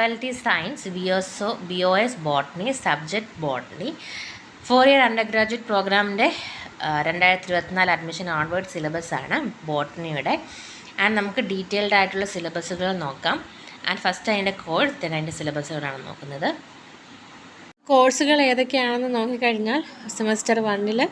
Faculty Science, BOS Botany, Subject Botany. 4-year undergraduate പ്രോഗ്രാമിൻ്റെ 2024 admission onward syllabus ആണ് ബോട്ടണിയുടെ. And നമുക്ക് detailed ആയിട്ടുള്ള സിലബസുകൾ നോക്കാം. ആൻഡ് ഫസ്റ്റ് അതിൻ്റെ കോഴ്സ്, then അതിൻ്റെ സിലബസുകളാണ് നോക്കുന്നത്. കോഴ്സുകൾ ഏതൊക്കെയാണെന്ന് നോക്കിക്കഴിഞ്ഞാൽ സെമസ്റ്റർ 1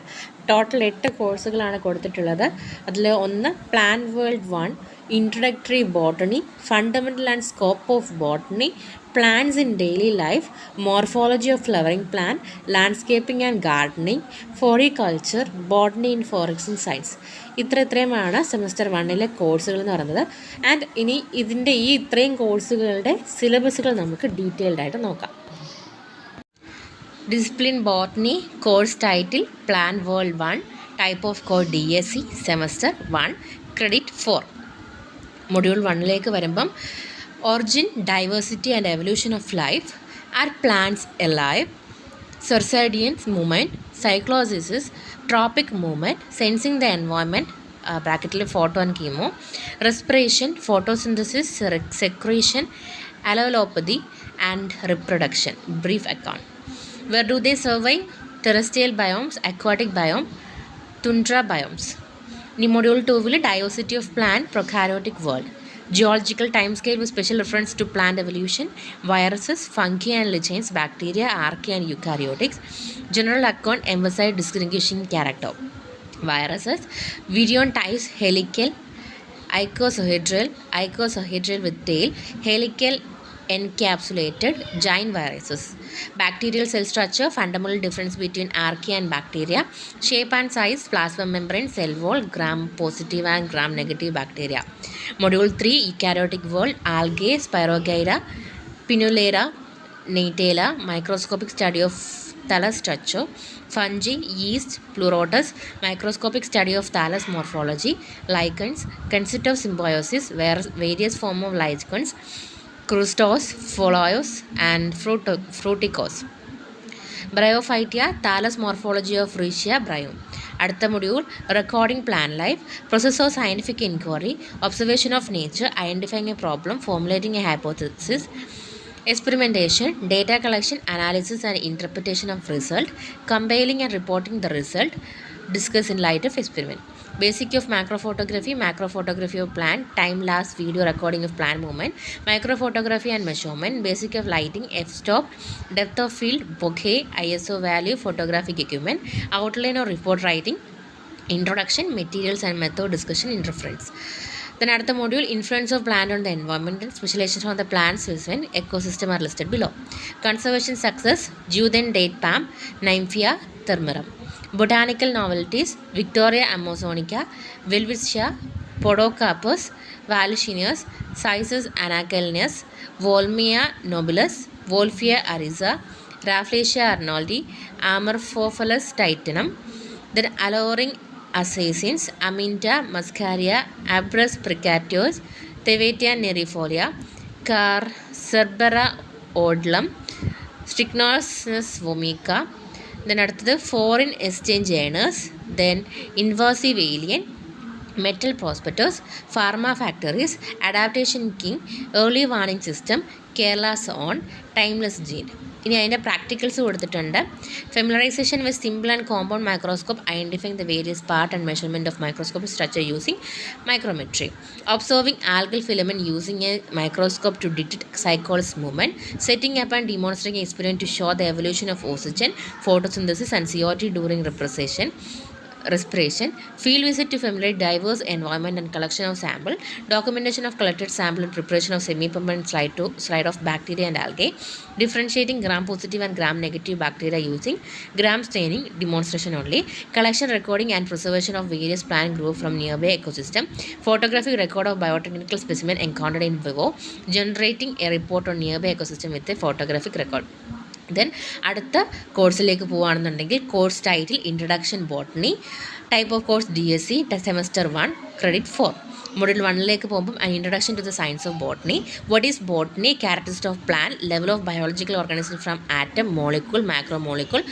ടോട്ടൽ 8 കോഴ്സുകളാണ് കൊടുത്തിട്ടുള്ളത്. അതിൽ ഒന്ന് plant world 1, introductory botany, fundamental and scope of botany, plants in daily life, morphology of flowering plant, landscaping and gardening, floriculture, botany in foresting science. ഇത്രയുമാണ് സെമസ്റ്റർ 1 കോഴ്സുകൾ എന്ന് പറയുന്നത്. ആൻഡ് ഇനി ഇതിൻ്റെ ഇത്രയും കോഴ്സുകളുടെ സിലബസുകൾ നമുക്ക് ഡീറ്റെയിൽഡ് ആയിട്ട് നോക്കാം. Discipline Botany, course title Plant World 1, type of code DSc, semester 1, credit 4. Module 1 വരുമ്പം origin, diversity and evolution of life, are plants alive, circadian movement, cyclosis, tropic movement, sensing the environment, bracket photo and chemo, respiration, photosynthesis, secretion, allelopathy and reproduction. Brief account. Where do they survive? Terrestrial biomes, aquatic biome, tundra biomes. In module 2 diversity of plant, prokaryotic world. Geological timescale with special reference to plant evolution, viruses, fungi and lichens, bacteria, archaea and eukaryotics. General account emphasize distinguishing character. Viruses, virion types, helical, icosahedral with tail, helical encapsulated, giant viruses. Bacterial cell structure, fundamental difference between archaea and bacteria, shape and size, plasma membrane, cell wall, gram positive and gram negative bacteria. Module 3 eukaryotic world, algae, spirogyra, pinnulara, natella, microscopic study of thallus structure, fungi, yeast, pleurotus, microscopic study of thallus morphology, lichens, concept of symbiosis, various form of lichens, crustose, foliose and fruticose. Bryophyta, thallus morphology of Riccia bryum. അടുത്ത module recording plan life, process of scientific enquiry, observation of nature, identifying A problem, formulating A hypothesis, experimentation, data collection, analysis and interpretation of result, compiling and reporting the result, discuss in light of experiment. Basic of macrophotography of plant, time-lapse video recording of plant movement, microphotography and measurement, basic of lighting, f-stop, depth of field, bokeh, ISO value, photographic equipment, outline or report writing, introduction, materials and method discussion in reference. Then at the module, influence of plant on the environment and specialization on the plant specimen ecosystem are listed below. Conservation success, Juden date palm, Nymphia thermarum. Botanical novelties, Victoria amazonica, Welwitschia, Podocarpus, Valerianus, Cissus anacalinus, Volmia nobilis, Wolfia ariza, Rafflesia arnoldi, Amorphophilus titanum. Then alluring assassins, Aminta muscaria, Abrus precatus, Thevetia nerifolia, Cerbera odlum, Strychnosus vomica. Then അടുത്തത് foreign exchange earners, then invasive alien, metal prospectors, pharma factories, adaptation king, early warning system, Kerala's own, timeless gene. ഇനി അതിൻ്റെ practicals കൊടുത്തിട്ടുണ്ട്. Familiarization with simple and compound microscope, identifying the various part and measurement of microscopic structure using micrometry, observing algal filament using a microscope to detect cyclosis movement, setting up and demonstrating experiment to show the evolution of oxygen, photosynthesis and CO2 during respiration, field visit to familiarize diverse environment and collection of sample, documentation of collected sample and preparation of semi-permanent slide of bacteria and algae, differentiating gram positive and gram negative bacteria using gram staining, demonstration only, collection, recording and preservation of various plant groups from nearby ecosystem, photographic record of biotechnical specimen encountered in vivo, generating a report on nearby ecosystem with a photographic record. Then അടുത്ത കോഴ്സിലേക്ക് പോവുകയാണെന്നുണ്ടെങ്കിൽ course title introduction botany, type of course DSc, semester 1, credit 4. Module 1 പോകുമ്പം introduction to the science of botany, what is botany, characteristics of plant, level of biological organism from atom, molecule, macro molecule,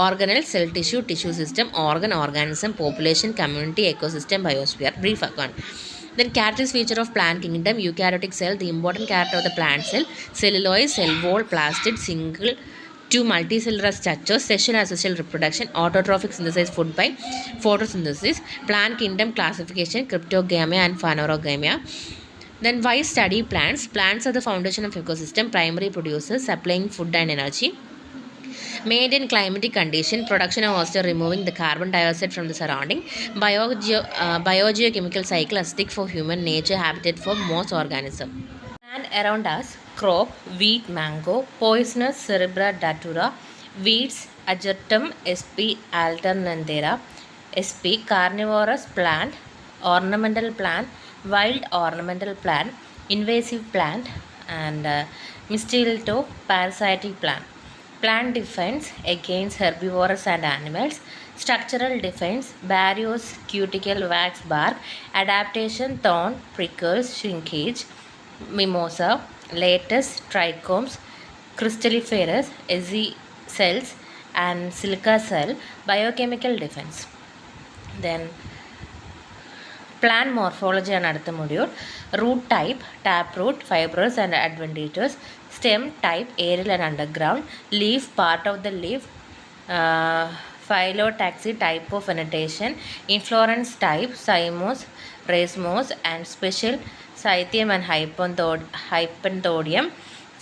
organelle, cell tissue system, organ, organism, population, community, ecosystem, biosphere. Brief account. Then characteristic feature of plant kingdom, eukaryotic cell, the important character of the plant cell, celluloid, cell wall, plastid, single to multicellular structures, sexual asexual reproduction, autotrophic synthesis food by photosynthesis, plant kingdom classification, cryptogamia and phanerogamia. Then why study plants? Plants are the foundation of ecosystem, primary producers supplying food and energy. Made in climatic condition, production of oxygen removing the carbon dioxide from the surrounding, biogeochemical cycle acidic for human nature, habitat for most organisms. And around us, crop, wheat, mango, poisonous cerebra datura, weeds, agertum, sp. alternanthera, sp. carnivorous plant, ornamental plant, wild ornamental plant, invasive plant, and mistletoe, parasitic plant. Plant defense against herbivores and animals. Structural defense, barriers, cuticle, wax, bark. Adaptation, thorn, prickles, shrinkage. Mimosa, lattice, trichomes, cristalliferous, ezi cells, and silica cell. Biochemical defense. Then plant morphology and അടുത്ത module. Root type, taproot, fibrous and adventitious. Stem type, aerial and underground. Leaf, part of the leaf. Phyllotaxy, type of vegetation. Inflorescence type, cymos, racemose, and special Cythium and Hypanthodium.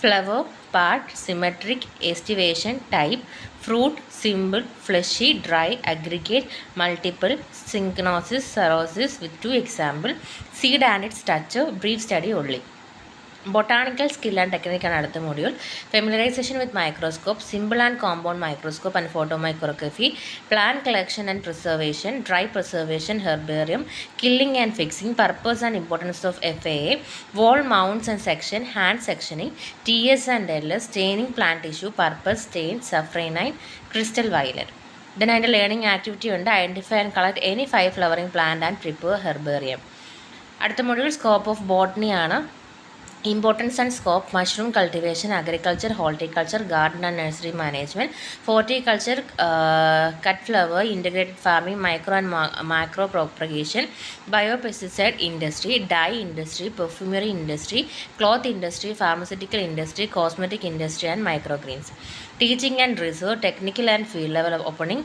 Flower, part, symmetric, estivation, type. Fruit, simple, fleshy, dry, aggregate, multiple, syncynosis, cirrhosis with 2 examples. Seed and its structure, brief study only. Botanical skill and technique and അടുത്ത module. Familiarization with microscope, simple and compound microscope and photomicrography, plant collection and preservation, dry preservation, herbarium, killing and fixing, purpose and importance of FAA, wall mounts and section, hand sectioning, TS and LS, staining plant tissue, purpose, stain, safranine, crystal violet. Then അതിൻ്റെ learning activity ഉണ്ട്. Identify and collect any 5 flowering plant and prepare herbarium. അടുത്ത module scope of botany ആണ്. Importance and scope, mushroom cultivation, agriculture, horticulture, garden and nursery management, horticulture, cut flower, integrated farming, micro and macro propagation, biopesticide industry, dye industry, perfumery industry, cloth industry, pharmaceutical industry, cosmetic industry and microgreens. Teaching and research, technical and field level of opening,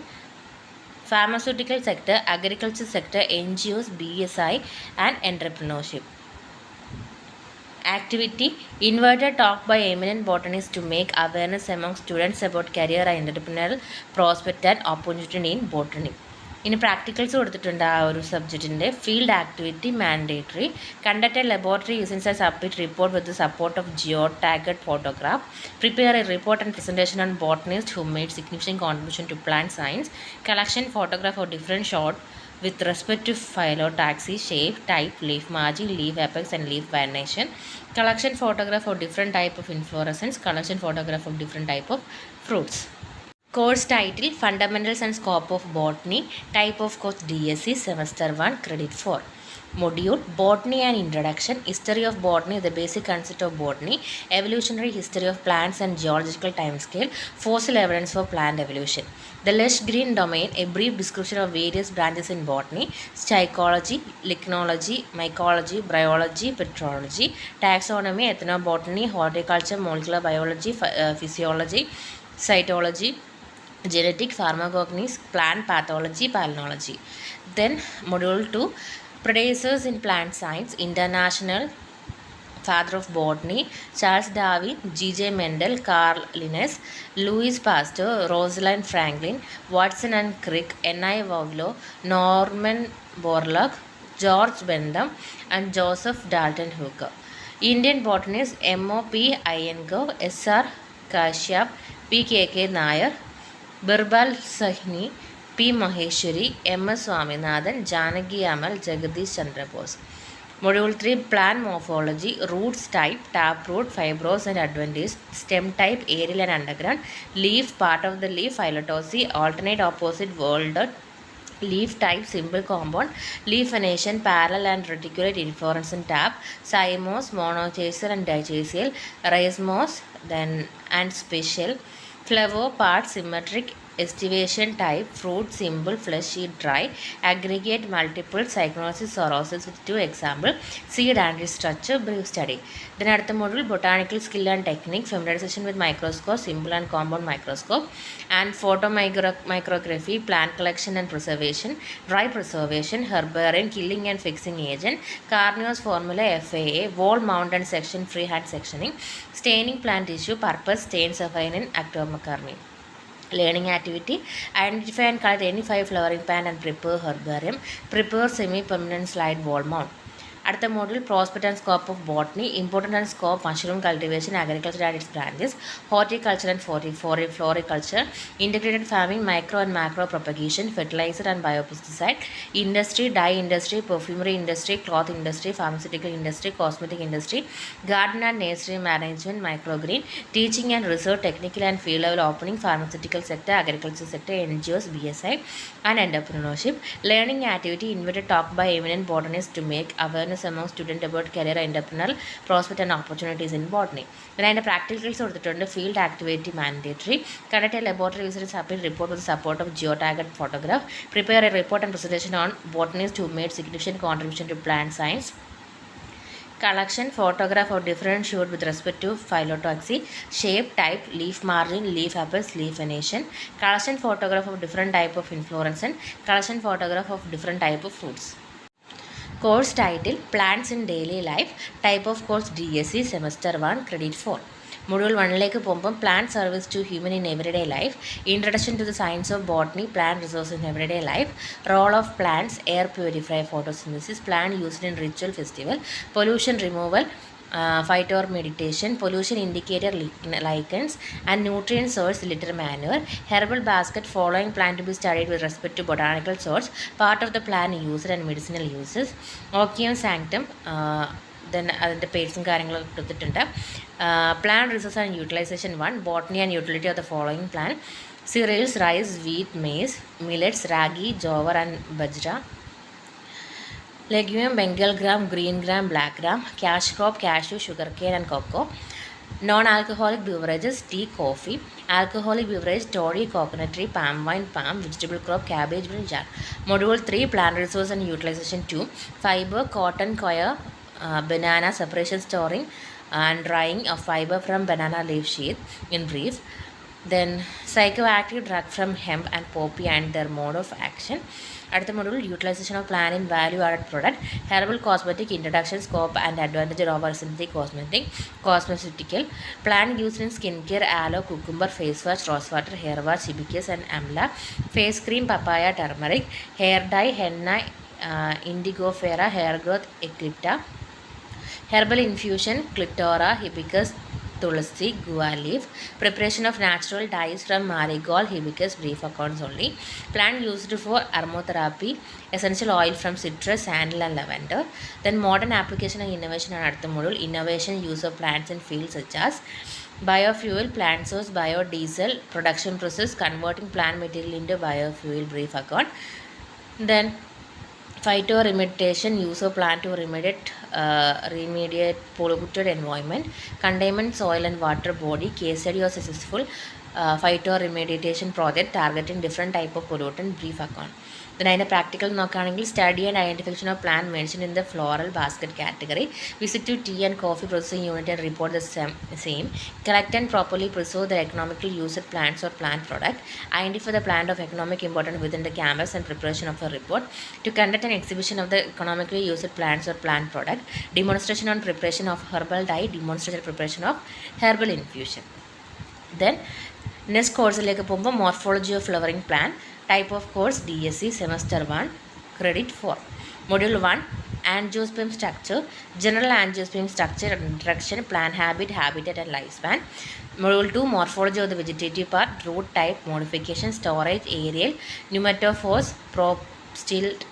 pharmaceutical sector, agriculture sector, NGOs, BSI and entrepreneurship. Activity, invited talk by eminent botanists to make awareness among students about career and entrepreneurial prospect and opportunity in botany. ഇനി practicals കൊടുത്തിട്ടുണ്ട് ആ ഒരു സബ്ജക്റ്റിൻ്റെ. Field activity mandatory. Conduct a laboratory using a submit report with support of geo tagged photograph. Prepare a report and presentation on botanist who made significant contribution to plant science. Collection photograph of different shot with respect to phyllotaxy, shape, type, leaf margin, leaf apex and leaf venation. Collection photograph of different type of inflorescence. Collection photograph of different type of fruits. Course title, Fundamentals and Scope of Botany. Type of course, DSc, semester 1, credit 4. Module, Botany and Introduction, History of Botany, the basic concept of botany, evolutionary history of plants and geological timescale, fossil evidence for plant evolution. The lush green domain, a brief description of various branches in botany, psychology, lichenology, mycology, bryology, petrology, taxonomy, ethnobotany, horticulture, molecular biology, physiology, cytology, genetic, pharmacognosy, plant pathology, palynology. Then module 2, predecessors in plant science, international father of botany, Charles Darwin, G.J. Mendel, Carl Linnaeus, Louis Pasteur, Rosalind Franklin, Watson and Crick, N.I. Waglow, Norman Borlaug, George Bentham and Joseph Dalton Hooker. Indian botanists M.O.P. Iyengar, S.R. Kashyap, P.K.K. Nair, Birbal Sahni, P. Maheshwari, M.S. Swaminathan, Janaki Amal, Jagadish Chandra Bose. Module 3, Plant Morphology, Roots type, taproot, fibrous and adventitious, stem type, aerial and underground, leaf, part of the leaf, phyllotaxy, alternate opposite whorled, leaf type, simple compound, leaf venation, parallel and reticulate inflorescence tab, cymos, monochasial and dichasial, racemose, then and special, flower, part, symmetric, estivation type, fruit, simple, fleshy, dry, aggregate, multiple, cyanosis, cirrhosis with 2 example, seed and structure, brief study. Then at the module, botanical skill and technique, familiarization with microscope, simple and compound microscope, and photomicrography, plant collection and preservation, dry preservation, herbarium, killing and fixing agent, Carnio's formula, FAA, wall mount and section, freehand sectioning, staining plant tissue, purpose, stain surfacing and actomacarmy. Learning activity, identify and collect any 5 flowering pan and prepare herbarium, prepare semi-permanent slide wall mount. At the module, prospect and scope of botany, important and scope, mushroom cultivation, agriculture and its branches, horticulture and floriculture, integrated farming, micro and macro propagation, fertilizer and biopesticide, industry, dye industry, perfumery industry, cloth industry, pharmaceutical industry, cosmetic industry, garden and nursery management, microgreen, teaching and research, technical and field level opening, pharmaceutical sector, agriculture sector, NGOs, BSI, and entrepreneurship. Learning activity, invited talk by eminent botanists to make awareness among students about career entrepreneurial prospect and opportunities in botany. Then അതിൻ്റെ practicals കൊടുത്തിട്ടുണ്ട്. Field activity mandatory. Conduct a laboratory visit submit report with support of geo tagged photograph. Prepare a report and presentation on botanists who made significant contribution to plant science. Collection photograph of different shoot with respect to phyllotaxy, shape, type, leaf margin, leaf apex, leaf venation. Collection photograph of different type of inflorescence. Collection photograph of different type of fruits. Course title, Plants in Daily Life. Type of course, DSc, Semester 1, Credit 4. Module 1 പോകുമ്പം plant service to human in everyday life, introduction to the science of botany, plant resources in everyday life, role of plants, air purifier, photosynthesis, plant used in ritual festival, pollution removal, phytor meditation, pollution indicator lichens, and nutrient source litter manure, herbal basket, following plant to be studied with respect to botanical source, part of the plant use and medicinal uses, opium sanctum, then അതിൻ്റെ പേഴ്സും കാര്യങ്ങളൊക്കെ കൊടുത്തിട്ടുണ്ട്. Plant resource and utilization 1, botany and utility of the following plant, cereals, rice, wheat, maize, millets, ragi, jowar and bajra, legume, bengal gram, green gram, black gram, cash crop, cashew, sugarcane and cocoa. Non-alcoholic beverages, tea, coffee. Alcoholic beverage, toddy, coconut tree, palm wine, palm, vegetable crop, cabbage, brinjal. Module 3, plant resource and utilization 2, fiber, cotton, coir, banana, separation, storing and drying of fiber from banana leaf sheath in brief. Then psychoactive drug from hemp and poppy and their mode of action. At the module, utilization of plant in value added product, herbal cosmetic, introduction, scope and advantage over synthetic cosmeceutical, plant used in skincare, aloe, cucumber, face wash, rose water, hair wash, hibiscus and amla, face cream, papaya, turmeric, hair dye, henna, indigo fera, hair growth, eclipta, herbal infusion, clitora, hibiscus, tulsi, guava leaf, preparation of natural dyes from marigold, hibiscus, brief accounts only, plant used for aromatherapy, essential oil from citrus, sandal and lavender. Then modern application and innovation are at the module, innovation, use of plants in fields such as biofuel, plant source, biodiesel, production process, converting plant material into biofuel, brief account. Then phytoremediation, use of plant to remediate polluted environment, containment soil and water body, case study of successful phytoremediation project targeting different type of pollutant, brief account. Then അതിൻ്റെ practical നോക്കുകയാണെങ്കിൽ study and identification of plant mention in the floral basket category, visit to tea and coffee processing unit and report the same, collect and properly preserve the economical used plants or plant product, identify the plant of economic importance within the campus and preparation of a report, to conduct an exhibition of the economically used plants or plant product, demonstration on preparation of herbal dye, demonstration preparation of herbal infusion. Then next കോഴ്സിലേക്ക് പോകുമ്പോൾ morphology of flowering plant, type of course DSc, semester 1, credit 4. Module 1, angiosperm structure, general angiosperm structure, introduction, plant habit, habitat and lifespan. Module 2, morphology of the vegetative part, root type, modification, storage, aerial, pneumatophores, propstilt,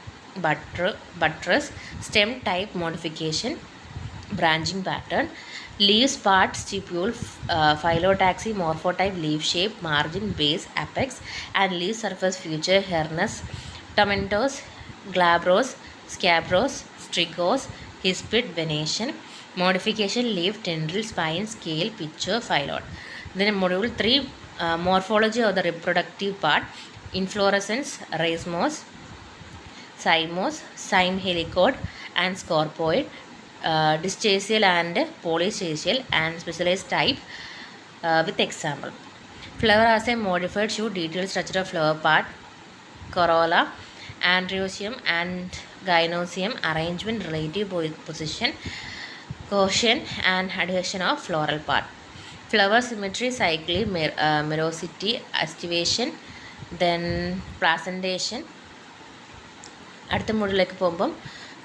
buttress, stem type, modification, branching pattern, leaves, part, stipule, phyllotaxy, morphotype, leaf shape, margin, base, apex and leaf surface, feature, hairiness, tomentoes, glabrous, scabrous, strigous, hispid, venation, modification, leaf, tendril, spine, scale, picture, phylloid. Then module 3, Morphology of the reproductive part: inflorescence, rhizomous, cymose, cyme helicode, and scorpoid, distacial and polystacial, and specialized type with example. Flower has a modified shoot, detailed structure of flower part, corolla, androecium and gynoecium, arrangement, relative position, cohesion and adhesion of floral part. Flower symmetry, cyclic, merosity, estivation, then placentation. അടുത്ത മോഡിലേക്ക് പോകുമ്പം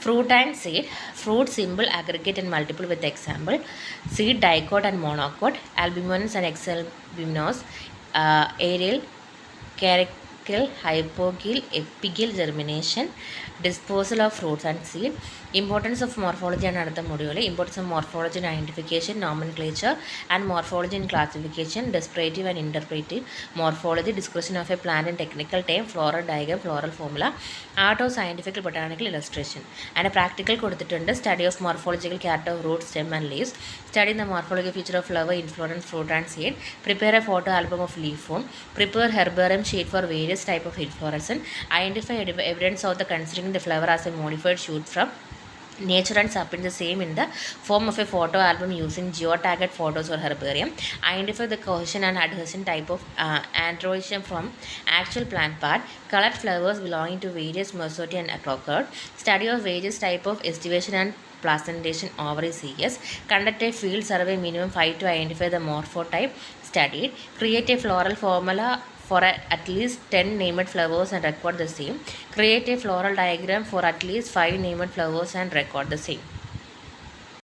fruit and seed. Fruit simple, aggregate and multiple with example. Seed dicot and monocot. Albuminous and exalbuminous. Aerial, caracal, hypogeal, epigeal, germination. Disposal of fruits and seed. Importance of morphology ആണ് അടുത്ത module. Importance of morphology in identification, nomenclature and morphology in classification, descriptive and interpretative morphology, description of a plant and technical time, floral diagram, floral formula, art of scientific botanical illustration. അതിൻ്റെ practical കൊടുത്തിട്ടുണ്ട്. Study of morphological character of root, stem and leaves. Study the morphological feature of flower, inflorescence, fruit and seed. Prepare a photo album of leaf form. Prepare herbarium sheet for various type of inflorescence. Identify evidence of the considering the flower as a modified shoot from nature and submit the same in the form of a photo album using geotagged photos or herbarium. Identify the cohesion and adhesion type of androecium from actual plant part. Collect flowers belonging to various mesoty and apocard. Study of various type of estivation and placentation ovary CS. Conduct a field survey minimum 5 to identify the morphotype studied. Create a floral formula for at least 10 named flowers and record the same. Create a floral diagram for at least 5 named flowers and record the same.